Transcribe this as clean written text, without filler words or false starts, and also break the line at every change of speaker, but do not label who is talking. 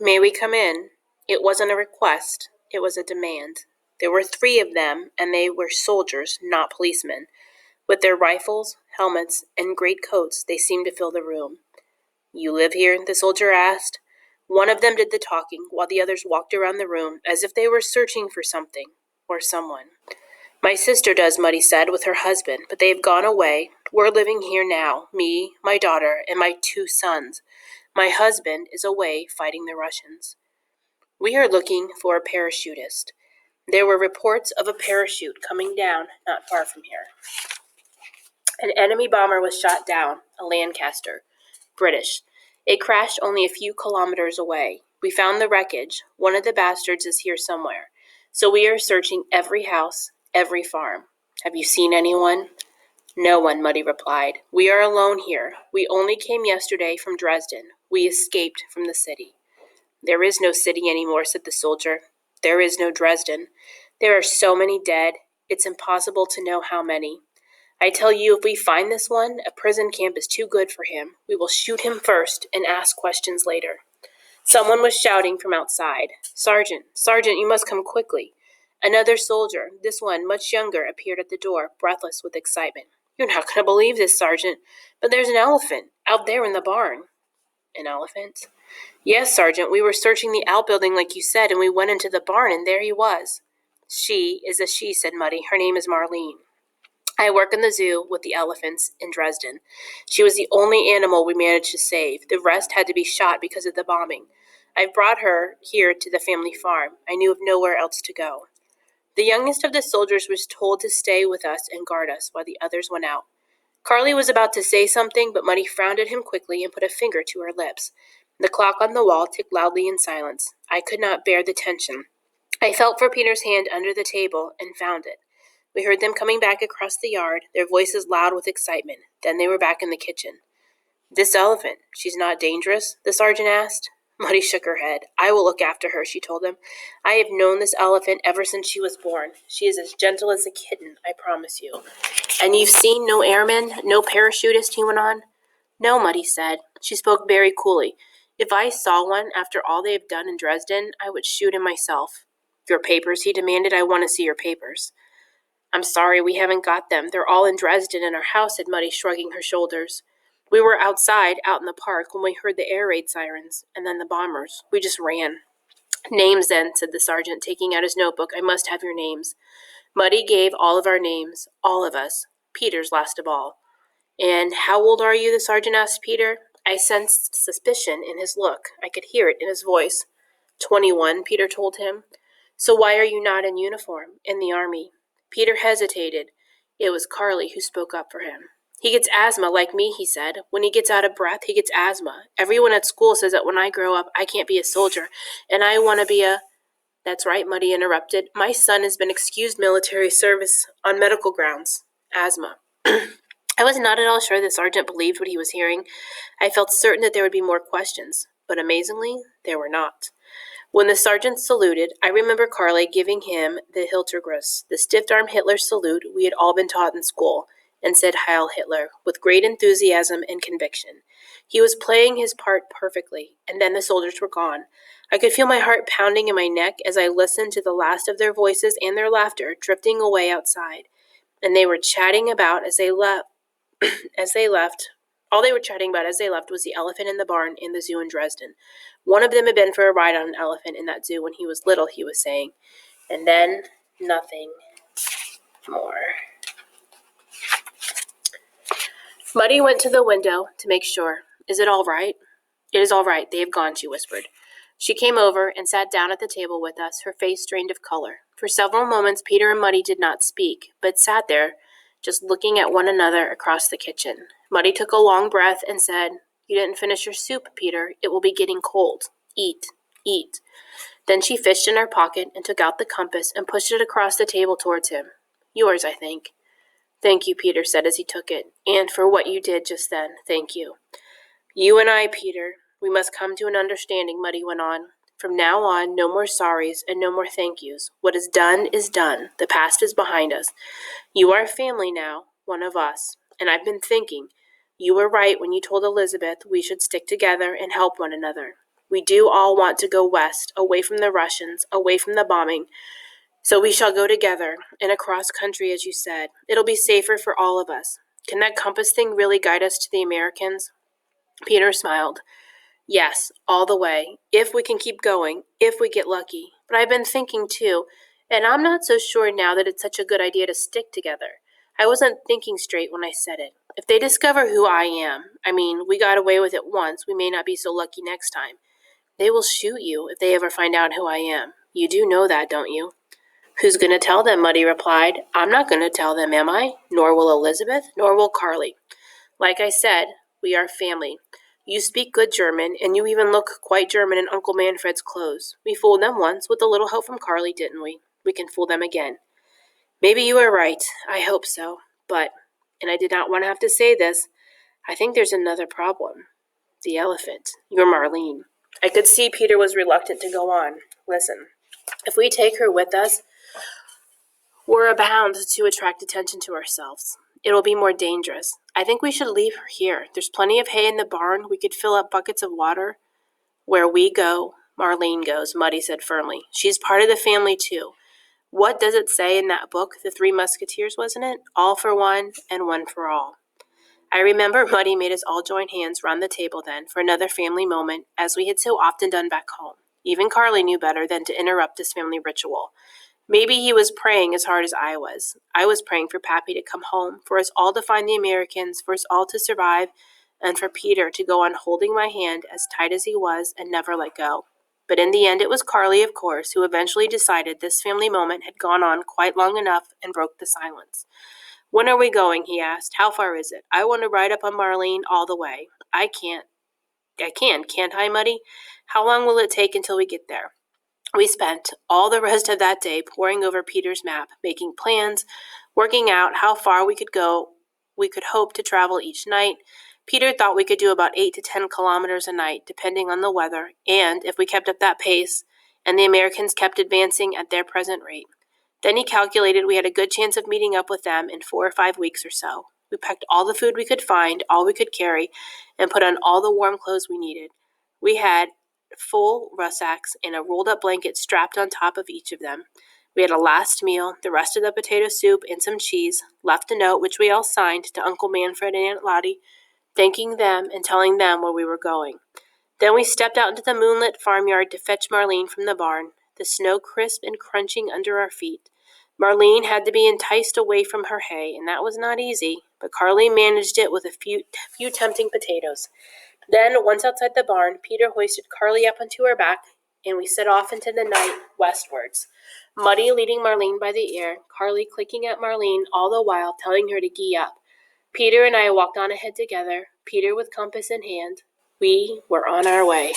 May we come in? It wasn't a request, it was a demand. There were 3 of them, and they were soldiers, not policemen. With their rifles, helmets, and great coats, they seemed to fill the room. You live here? The soldier asked. One of them did the talking, while the others walked around the room as if they were searching for something or someone. My sister does, Muddy said, with her husband, but they have gone away. We're living here now, me, my daughter, and my 2 sons. My husband is away fighting the Russians. We are looking for a parachutist. There were reports of a parachute coming down not far from here. An enemy bomber was shot down, a Lancaster, British. It crashed only a few kilometers away. We found the wreckage. One of the bastards is here somewhere. So we are searching every house, every farm. Have you seen anyone? No one, Muddy replied. We are alone here. We only came yesterday from Dresden. We escaped from the city. There is no city anymore, said the soldier. There is no Dresden. There are so many dead, it's impossible to know how many. I tell you, if we find this one, a prison camp is too good for him. We will shoot him first and ask questions later. Someone was shouting from outside. Sergeant, Sergeant, you must come quickly. Another soldier, this one much younger, appeared at the door, breathless with excitement. You're not going to believe this, Sergeant, but there's an elephant out there in the barn. An elephant? Yes, Sergeant, we were searching the outbuilding like you said, and we went into the barn, and there he was. She is a she, said Muddy. Her name is Marlene. I work in the zoo with the elephants in Dresden. She was the only animal we managed to save. The rest had to be shot because of the bombing. I've brought her here to the family farm. I knew of nowhere else to go. The youngest of the soldiers was told to stay with us and guard us while the others went out. Carly was about to say something, but Muddy frowned at him quickly and put a finger to her lips. The clock on the wall ticked loudly in silence. I could not bear the tension. I felt for Peter's hand under the table and found it. We heard them coming back across the yard, their voices loud with excitement. Then they were back in the kitchen. This elephant, she's not dangerous? The sergeant asked. Muddy shook her head. I will look after her, she told him. I have known this elephant ever since she was born. She is as gentle as a kitten, I promise you. And you've seen no airman, no parachutist, he went on? No, Muddy said. She spoke very coolly. If I saw one after all they have done in Dresden, I would shoot him myself. Your papers, he demanded. I want to see your papers. I'm sorry, we haven't got them. They're all in Dresden in our house, said Muddy, shrugging her shoulders. We were outside, out in the park, when we heard the air raid sirens, and then the bombers. We just ran. Names, then, said the sergeant, taking out his notebook. I must have your names. Muddy gave all of our names, all of us, Peter's last of all. And how old are you? The sergeant asked Peter. I sensed suspicion in his look. I could hear it in his voice. 21, Peter told him. So why are you not in uniform, in the army? Peter hesitated. It was Carly who spoke up for him. He gets asthma like me, he said. When he gets out of breath, he gets asthma. Everyone at school says that when I grow up, I can't be a soldier, and I want to be a... That's right, Muddy interrupted. My son has been excused military service on medical grounds. Asthma. I was not at all sure the sergeant believed what he was hearing. I felt certain that there would be more questions, but amazingly, there were not. When the sergeant saluted, I remember Carly giving him the Hiltergruß, the stiff-arm Hitler salute we had all been taught in school, and said Heil Hitler, with great enthusiasm and conviction. He was playing his part perfectly, and then the soldiers were gone. I could feel my heart pounding in my neck as I listened to the last of their voices and their laughter drifting away outside, and they were chatting about as they left. All they were chatting about as they left was the elephant in the barn and the zoo in Dresden. One of them had been for a ride on an elephant in that zoo when he was little, he was saying. And then, nothing more. Muddy went to the window to make sure. Is it all right? It is all right. They have gone, she whispered. She came over and sat down at the table with us, her face strained of color. For several moments, Peter and Muddy did not speak, but sat there, just looking at one another across the kitchen. Muddy took a long breath and said, You didn't finish your soup, Peter. It will be getting cold. Eat, eat. Then she fished in her pocket and took out the compass and pushed it across the table towards him. Yours, I think. Thank you, Peter said as he took it. And for what you did just then, thank you. You and I, Peter, we must come to an understanding, Muddy went on. From now on, no more sorries and no more thank yous. What is done is done. The past is behind us. You are family now, one of us. And I've been thinking, you were right when you told Elizabeth we should stick together and help one another. We do all want to go west, away from the Russians, away from the bombing. So we shall go together, and across country, as you said. It'll be safer for all of us. Can that compass thing really guide us to the Americans?" Peter smiled. "Yes, all the way, if we can keep going, if we get lucky. But I've been thinking too, and I'm not so sure now that it's such a good idea to stick together. I wasn't thinking straight when I said it. If they discover who I am, we got away with it once, we may not be so lucky next time. They will shoot you if they ever find out who I am. You do know that, don't you?" "Who's going to tell them?" Muddy replied. "I'm not going to tell them, am I? Nor will Elizabeth, nor will Carly. Like I said, we are family. You speak good German, and you even look quite German in Uncle Manfred's clothes. We fooled them once with a little help from Carly, didn't we? We can fool them again." "Maybe you are right. I hope so. But, and I did not want to have to say this, I think there's another problem. The elephant. Your Marlene." I could see Peter was reluctant to go on. "Listen, if we take her with us, we're bound to attract attention to ourselves. It'll be more dangerous. I think we should leave her here. There's plenty of hay in the barn. We could fill up buckets of water." "Where we go, Marlene goes," Muddy said firmly. "She's part of the family, too. What does it say in that book, The Three Musketeers, wasn't it? All for one and one for all." I remember Muddy made us all join hands round the table then for another family moment, as we had so often done back home. Even Carly knew better than to interrupt this family ritual. Maybe he was praying as hard as I was. I was praying for Pappy to come home, for us all to find the Americans, for us all to survive, and for Peter to go on holding my hand as tight as he was and never let go. But in the end it was Carly, of course, who eventually decided this family moment had gone on quite long enough and broke the silence. "When are we going?" he asked. "How far is it? I want to ride up on Marlene all the way." I can't I, Muddy? "How long will it take until we get there?" We spent all the rest of that day poring over Peter's map, making plans, working out how far we could go, we could hope to travel each night. Peter thought we could do about 8 to 10 kilometers a night, depending on the weather, and if we kept up that pace, and the Americans kept advancing at their present rate. Then he calculated we had a good chance of meeting up with them in 4 or 5 weeks or so. We packed all the food we could find, all we could carry, and put on all the warm clothes we needed. We had full rucksacks and a rolled-up blanket strapped on top of each of them. We had a last meal, the rest of the potato soup and some cheese, left a note which we all signed to Uncle Manfred and Aunt Lottie, thanking them and telling them where we were going. Then we stepped out into the moonlit farmyard to fetch Marlene from the barn, the snow crisp and crunching under our feet. Marlene had to be enticed away from her hay, and that was not easy, but Carly managed it with a few tempting potatoes. Then, once outside the barn, Peter hoisted Carly up onto her back, and we set off into the night westwards. Muddy leading Marlene by the ear, Carly clicking at Marlene all the while, telling her to gee up. Peter and I walked on ahead together, Peter with compass in hand. We were on our way.